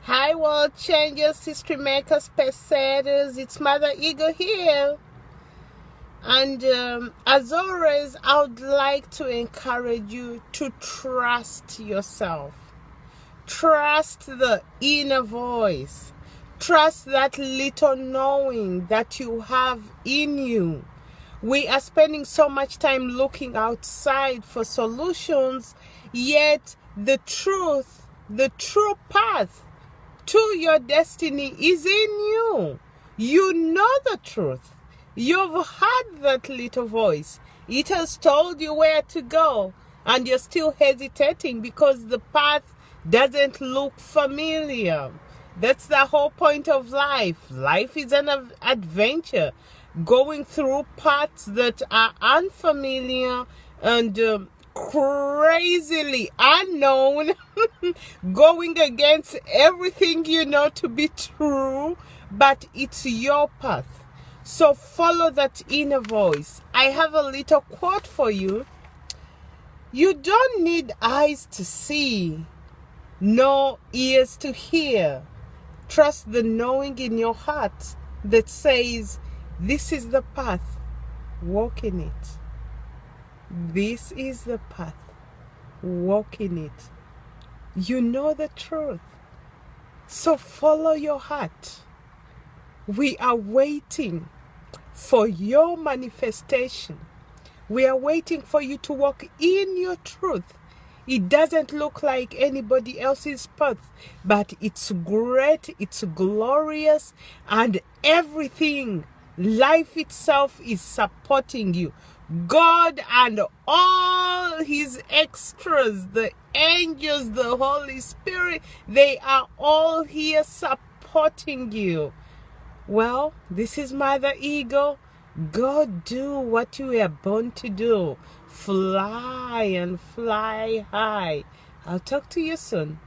Hi, world changers, history makers, pacesetters. It's Mother Eagle here. And as always, I would like to encourage you to trust yourself. Trust the inner voice. Trust that little knowing that you have in you. We are spending so much time looking outside for solutions, yet the true path to your destiny is in you. You know the truth. You've heard that little voice. It has told you where to go, and you're still hesitating because the path doesn't look familiar. That's the whole point of life. Life is an adventure, going through paths that are unfamiliar and crazily unknown, going against everything you know to be true, but it's your path. So follow that inner voice. I have a little quote for you. You don't need eyes to see, nor ears to hear. Trust the knowing in your heart that says, this is the path, walk in it. This is the path, walk in it. You know the truth, so follow your heart. We are waiting for your manifestation. We are waiting for you to walk in your truth. It doesn't look like anybody else's path, but it's great, it's glorious, and everything, life itself is supporting you. God and all his extras, the angels, the Holy Spirit, they are all here supporting you. Well, this is Mother Eagle. Go do what you were born to do. Fly and fly high. I'll talk to you soon.